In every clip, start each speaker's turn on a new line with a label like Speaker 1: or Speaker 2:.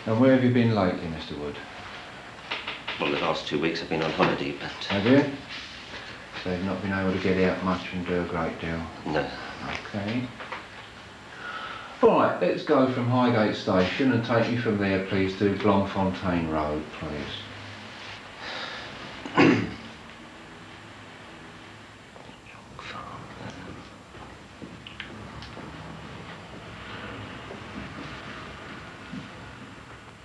Speaker 1: And where have you been lately, Mr. Wood?
Speaker 2: Well, the last 2 weeks I've been on holiday, but...
Speaker 1: Have you? So you've not been able to get out much and do a great deal?
Speaker 2: No.
Speaker 1: Okay. All right, let's go from Highgate Station and take me from there, please, to Blomfontein Road, please.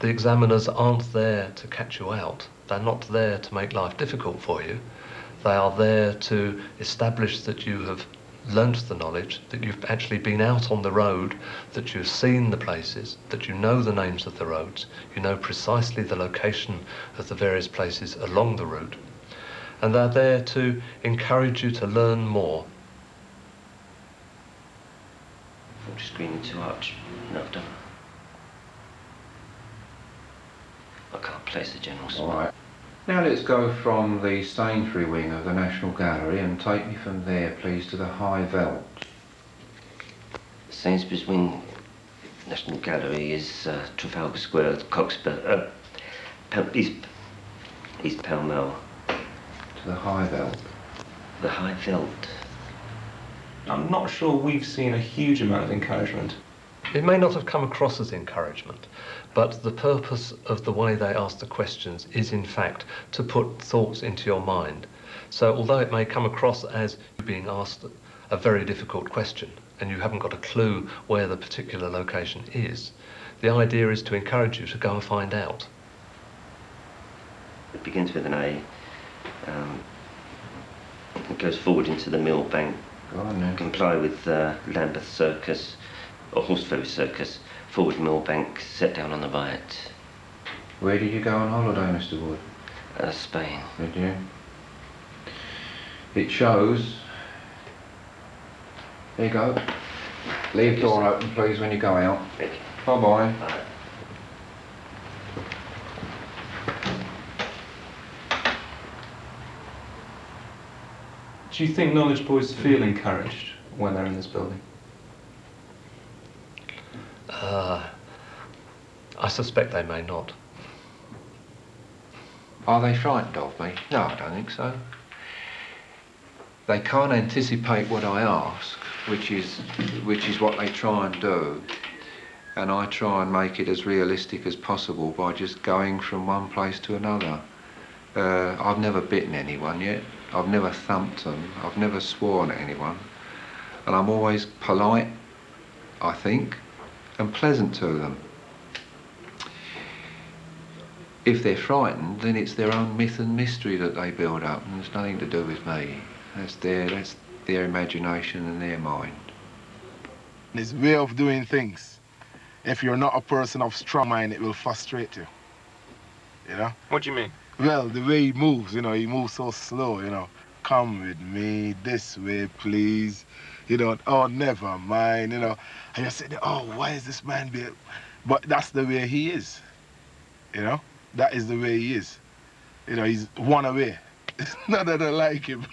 Speaker 3: The examiners aren't there to catch you out. They're not there to make life difficult for you. They are there to establish that you have learnt the knowledge, that you've actually been out on the road, that you've seen the places, that you know the names of the roads, you know precisely the location of the various places along the route. And they're there to encourage you to learn more.
Speaker 2: I'm just screening too much. No, I've done. I can't place the general spot.
Speaker 1: All right. Now let's go from the Staintree wing of the National Gallery and take me from there, please, to the High Veld.
Speaker 2: Sainsbury's wing, National Gallery, is Trafalgar Square, Cockspur, East Pall Mall.
Speaker 1: To the High Veld.
Speaker 2: The High Veld.
Speaker 4: I'm not sure we've seen a huge amount of encouragement.
Speaker 3: It may not have come across as encouragement, but the purpose of the way they ask the questions is, in fact, to put thoughts into your mind. So although it may come across as being asked a very difficult question and you haven't got a clue where the particular location is, the idea is to encourage you to go and find out.
Speaker 2: It begins with an A. It goes forward into the Mill Bank.
Speaker 1: Go on then.
Speaker 2: Comply with Lambeth Circus, or Horseferry Circus, forward Millbank, set down on the right.
Speaker 1: Where did you go on holiday, Mr. Wood?
Speaker 2: Spain.
Speaker 1: Did you? It shows. There you go. Leave the door open, please, when you go out.
Speaker 2: Thank you.
Speaker 1: Bye-bye.
Speaker 2: Bye.
Speaker 4: Do you think knowledge boys feel encouraged when they're in this building?
Speaker 3: I suspect they may not.
Speaker 1: Are they frightened of me? No, I don't think so. They can't anticipate what I ask, which is what they try and do. And I try and make it as realistic as possible by just going from one place to another. I've never bitten anyone yet. I've never thumped them. I've never sworn at anyone. And I'm always polite, I think, and pleasant to them. If they're frightened, then it's their own myth and mystery that they build up, and it's nothing to do with me. That's their imagination and their mind.
Speaker 5: His way of doing things, if you're not a person of strong mind, it will frustrate you. You know?
Speaker 4: What do you mean?
Speaker 5: Well, the way he moves, you know, he moves so slow, you know. Come with me, this way, please. You know, oh, never mind, you know. And you say, oh, why is this man being... But that's the way he is, you know. That is the way he is. You know, he's one away. It's not that I like him.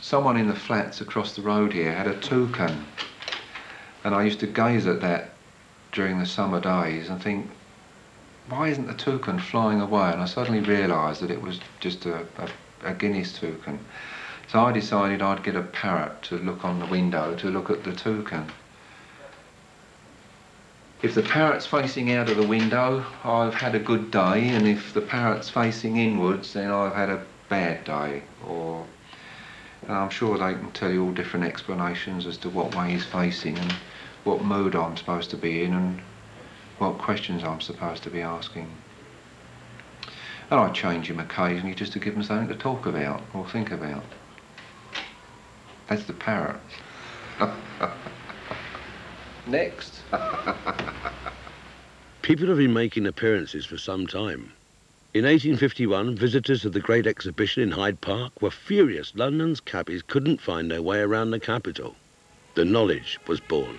Speaker 1: Someone in the flats across the road here had a toucan. And I used to gaze at that during the summer days and think, why isn't the toucan flying away? And I suddenly realised that it was just a Guinness toucan. So I decided I'd get a parrot to look on the window to look at the toucan. If the parrot's facing out of the window, I've had a good day, and if the parrot's facing inwards, then I've had a bad day. And I'm sure they can tell you all different explanations as to what way he's facing and what mood I'm supposed to be in and what questions I'm supposed to be asking. And I change him occasionally just to give him something to talk about or think about. That's the parrot. Next.
Speaker 6: People have been making appearances for some time. In 1851, visitors of the Great Exhibition in Hyde Park were furious London's cabbies couldn't find their way around the capital. The knowledge was born.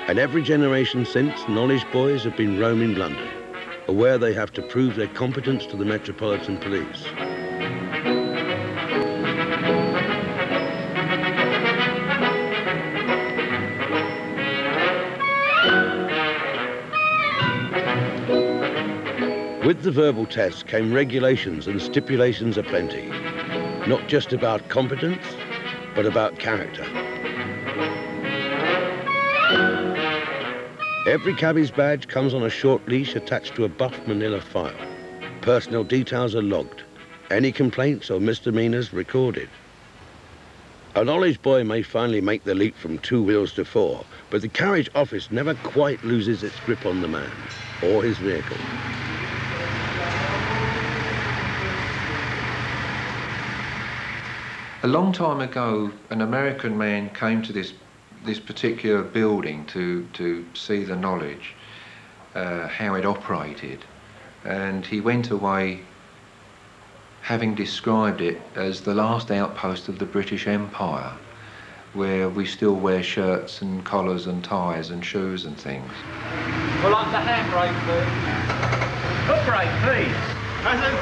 Speaker 6: And every generation since, knowledge boys have been roaming London, aware they have to prove their competence to the Metropolitan Police. With the verbal test came regulations and stipulations aplenty. Not just about competence, but about character. Every cabbie's badge comes on a short leash attached to a buff manila file. Personal details are logged. Any complaints or misdemeanours recorded. A knowledge boy may finally make the leap from 2 wheels to 4, but the carriage office never quite loses its grip on the man or his vehicle.
Speaker 1: A long time ago, an American man came to this particular building to see the knowledge, how it operated, and he went away having described it as the last outpost of the British Empire, where we still wear shirts and collars and ties and shoes and things.
Speaker 7: Well, like the handbrake, please. Foot brake, please. Present.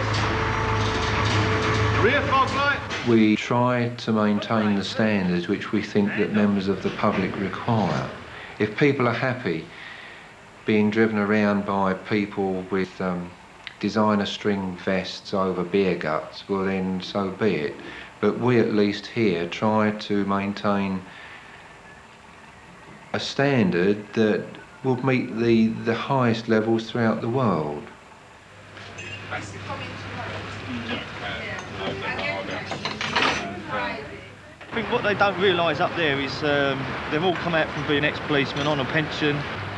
Speaker 7: Rear fog light.
Speaker 1: We try to maintain the standards which we think that members of the public require. If people are happy being driven around by people with designer string vests over beer guts, well then so be it. But we at least here try to maintain a standard that will meet the highest levels throughout the world.
Speaker 8: I think what they don't realise up there is they've all come out from being ex-policemen on a pension,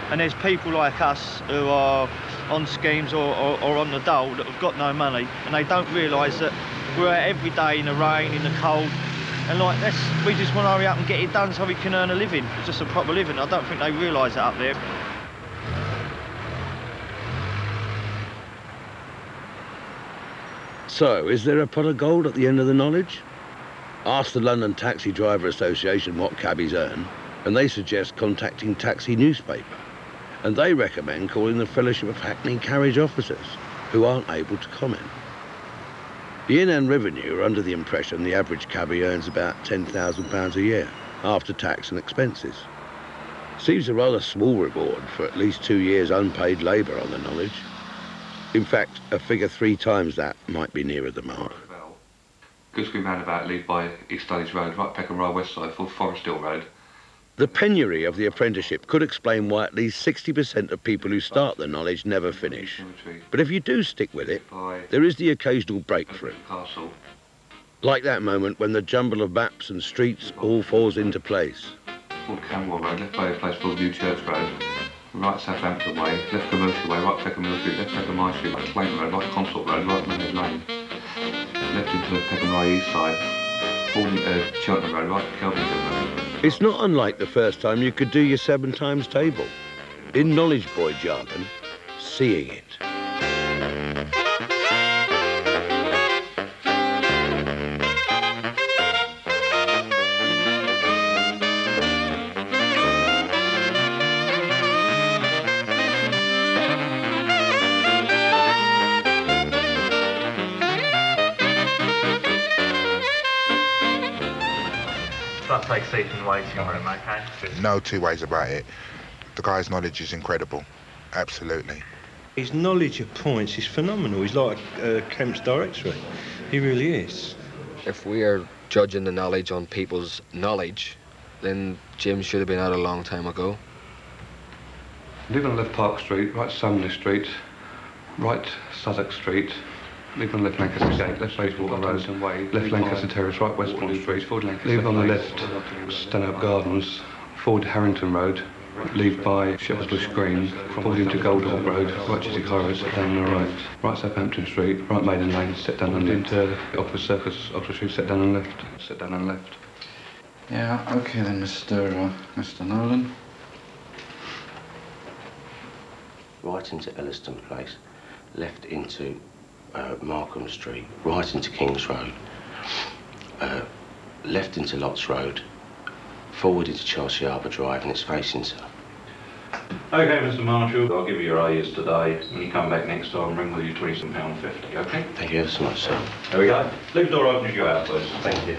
Speaker 8: and there's people like us who are on schemes or on the dole that have got no money, and they don't realise that we're out every day in the rain, in the cold, and like this, we just want to hurry up and get it done so we can earn a living, just a proper living. I don't think they realise that up there.
Speaker 6: So, is there a pot of gold at the end of the knowledge? Ask the London Taxi Driver Association what cabbies earn, and they suggest contacting Taxi Newspaper. And they recommend calling the Fellowship of Hackney Carriage Officers, who aren't able to comment. The Inland Revenue are under the impression the average cabbie earns about £10,000 a year, after tax and expenses. Seems a rather small reward for at least 2 years unpaid labour on the knowledge. In fact, a figure 3 times that might be nearer the mark.
Speaker 9: Goosegreen roundabout, leave by East Stage Road, right Peckham Rye West Side, full Forest Hill Road.
Speaker 6: The penury of the apprenticeship could explain why at least 60% of people who start the knowledge never finish. But if you do stick with it, there is the occasional breakthrough. Like that moment when the jumble of maps and streets all falls into place.
Speaker 9: Full Camberwell Road, left by a place called New Church Road, right Southampton Way, left Commercial Way, right Peckham Mill Street, left Peckham High Street, right Clayton Road, right Consort Road, right Manhead Lane. Left into the Peckham Rye East side, falling Cheltenham Road, right Kelvington Road.
Speaker 6: It's not unlike the first time you could do your 7 times table. In knowledge boy jargon, seeing it.
Speaker 7: That takes Ethan way too much, okay?
Speaker 10: No 2 ways about it. The guy's knowledge is incredible. Absolutely.
Speaker 11: His knowledge of points is phenomenal. He's like Kemp's directory. He really is.
Speaker 12: If we are judging the knowledge on people's knowledge, then Jim should have been out a long time ago.
Speaker 9: Leave on left Park Street, right Sumner Street, right Southwark Street, leave on left Lancaster Gate, left Bayswater Road, left Lancaster Terrace, right Westbourne Street, leave on the left Stanhope Gardens, forward Harrington Road, leave by Shepherd's Bush Green, forward into Goldhawk Road, right Chiswick High Road, set down on the right Southampton Street, right Maiden Lane, set down on left, into Oxford Circus, Oxford Street, set down on left, set down on left.
Speaker 13: Yeah, okay then, Mr. Nolan.
Speaker 2: Right into Elliston Place, left into Markham Street, right into Kings Road, left into Lotts Road, forward into Chelsea Harbour Drive, and it's facing south.
Speaker 9: Okay, Mr. Marshall, I'll give you your A-years today. When you come back next time, ring with you £27.50, okay?
Speaker 2: Thank you ever so much, sir.
Speaker 9: There we go. Leave the door open as you go out, please.
Speaker 2: Thank you.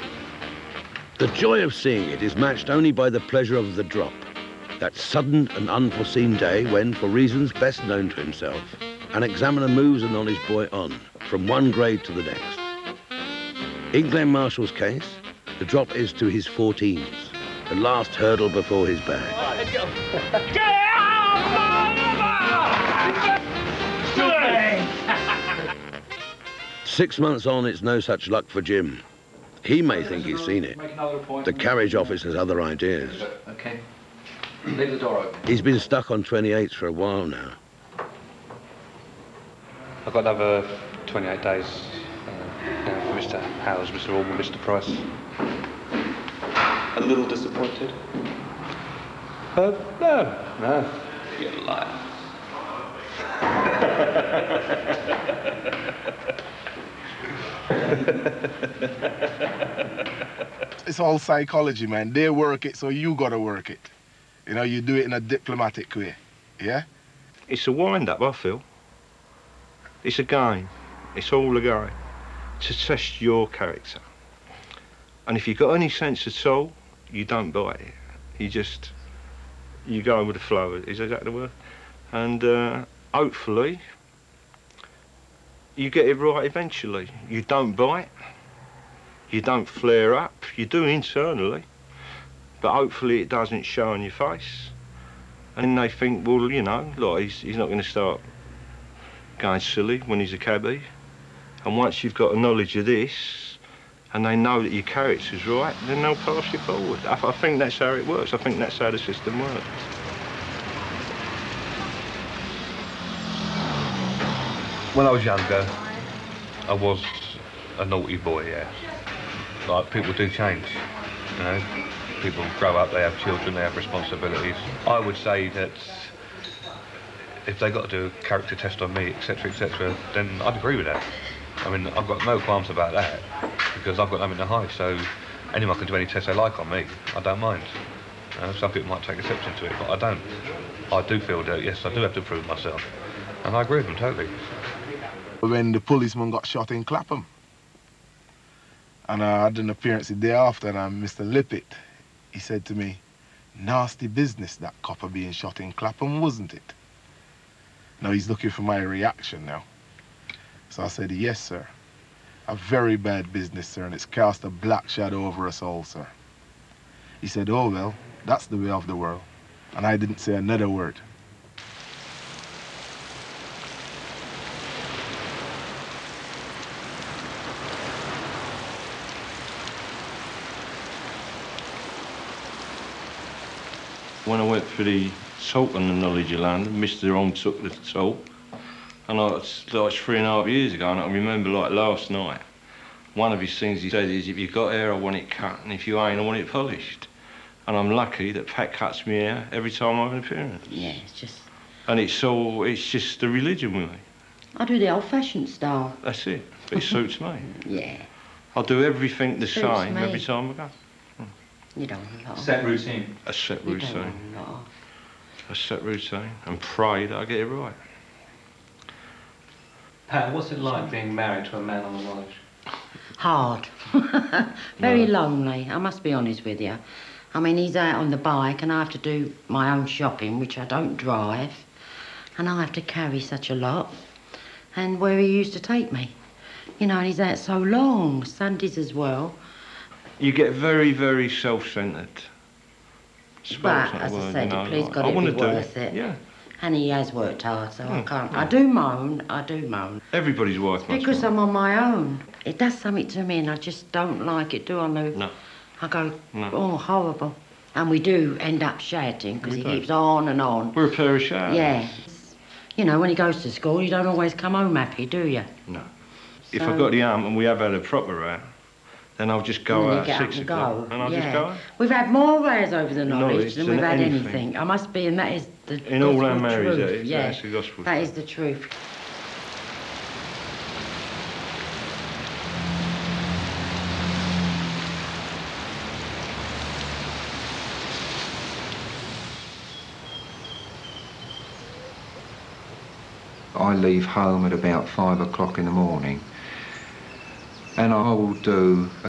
Speaker 6: The joy of seeing it is matched only by the pleasure of the drop. That sudden and unforeseen day when, for reasons best known to himself, an examiner moves a knowledge boy on from one grade to the next. In Glenn Marshall's case, the drop is to his 14s, the last hurdle before his bag.
Speaker 7: Right, let's go. Get out!
Speaker 6: 6 months on, it's no such luck for Jim. He may think he's seen it. The carriage office has other ideas.
Speaker 3: Okay. Leave the door open.
Speaker 6: He's been stuck on 28s for a while now.
Speaker 9: I've got another 28 days now for Mr. Howes, Mr. Orwell, Mr. Price. A little disappointed. No. You're a liar.
Speaker 5: It's all psychology, man. They work it, so you gotta work it. You know, you do it in a diplomatic way, yeah?
Speaker 14: It's a wind-up, I feel. It's a game. It's all a game to test your character. And if you've got any sense at all, you don't bite it. You go with the flow, is that the word? And hopefully, you get it right eventually. You don't bite, you don't flare up, you do internally, but hopefully it doesn't show on your face. And then they think, well, you know, like, he's not going to start going silly when he's a cabbie. And once you've got a knowledge of this, and they know that your character's right, then they'll pass you forward. I think that's how it works. I think that's how the system works.
Speaker 9: When I was younger, I was a naughty boy, yeah. Like, people do change, you know. People grow up, they have children, they have responsibilities. I would say that if they got to do a character test on me, etc., then I'd agree with that. I mean, I've got no qualms about that, because I've got nothing to hide, so anyone can do any test they like on me. I don't mind. Some people might take exception to it, but I don't. I do feel that, yes, I do have to prove myself. And I agree with them totally.
Speaker 5: When the policeman got shot in Clapham, and I had an appearance the day after, and Mr. Lippett, he said to me, nasty business, that copper being shot in Clapham, wasn't it? Now he's looking for my reaction now. So I said, yes, sir. A very bad business, sir, and it's cast a black shadow over us all, sir. He said, oh, well, that's the way of the world. And I didn't say another word.
Speaker 14: When I went for the salt on the Knowledge of London, Mr. Ong took the salt, and it's 3.5 years ago, and I remember like last night, one of his things he said is, if you've got hair, I want it cut, and if you ain't, I want it polished. And I'm lucky that Pat cuts me hair every time I have an appearance.
Speaker 15: Yeah, it's just...
Speaker 14: And it's just a religion with me.
Speaker 15: I do the old-fashioned style.
Speaker 14: That's it. But it suits me.
Speaker 15: Yeah.
Speaker 14: I'll do everything the
Speaker 15: Suits
Speaker 14: same
Speaker 15: me.
Speaker 14: every time I go.
Speaker 15: You don't want a lot.
Speaker 4: Set routine.
Speaker 14: A set
Speaker 15: You
Speaker 14: routine.
Speaker 15: don't want a lot.
Speaker 14: A set routine. And pray that I get it right.
Speaker 4: Pat, what's it like being married to a man on the knowledge?
Speaker 15: Hard. Very lonely, I must be honest with you. I mean, he's out on the bike and I have to do my own shopping, which I don't drive. And I have to carry such a lot. And where he used to take me. You know, and he's out so long, Sundays as well.
Speaker 14: You get very, very self-centred.
Speaker 15: But, as I said, please God, it'd be worth it.
Speaker 14: Yeah.
Speaker 15: And he has worked hard, so I can't. I do moan.
Speaker 14: Everybody's wife must
Speaker 15: Because
Speaker 14: moan.
Speaker 15: I'm on my own. It does something to me and I just don't like it, do I, Lou?
Speaker 14: No.
Speaker 15: I go,
Speaker 14: No.
Speaker 15: oh, horrible. And we do end up shouting because he
Speaker 14: do.
Speaker 15: keeps on and on.
Speaker 14: We're a pair of shouters.
Speaker 15: Yeah. You know, when he goes to school, you don't always come home happy, do you?
Speaker 14: No. If I've got the arm and we have had a proper row, then I'll just go
Speaker 15: And you
Speaker 14: out
Speaker 15: get
Speaker 14: at
Speaker 15: up
Speaker 14: 6
Speaker 15: and
Speaker 14: o'clock
Speaker 15: go.
Speaker 14: and I'll
Speaker 15: Yeah.
Speaker 14: just go out.
Speaker 15: We've had more rows over the knowledge
Speaker 14: Knowledge
Speaker 15: than
Speaker 14: than
Speaker 15: we've had
Speaker 14: anything.
Speaker 15: anything. I must be, and that is the
Speaker 14: In all our
Speaker 15: gospel
Speaker 14: marriages,
Speaker 15: truth.
Speaker 14: that is.
Speaker 15: Yeah.
Speaker 14: That's the gospel
Speaker 15: That
Speaker 14: truth.
Speaker 15: is the truth.
Speaker 1: I leave home at about 5 o'clock in the morning, and I will do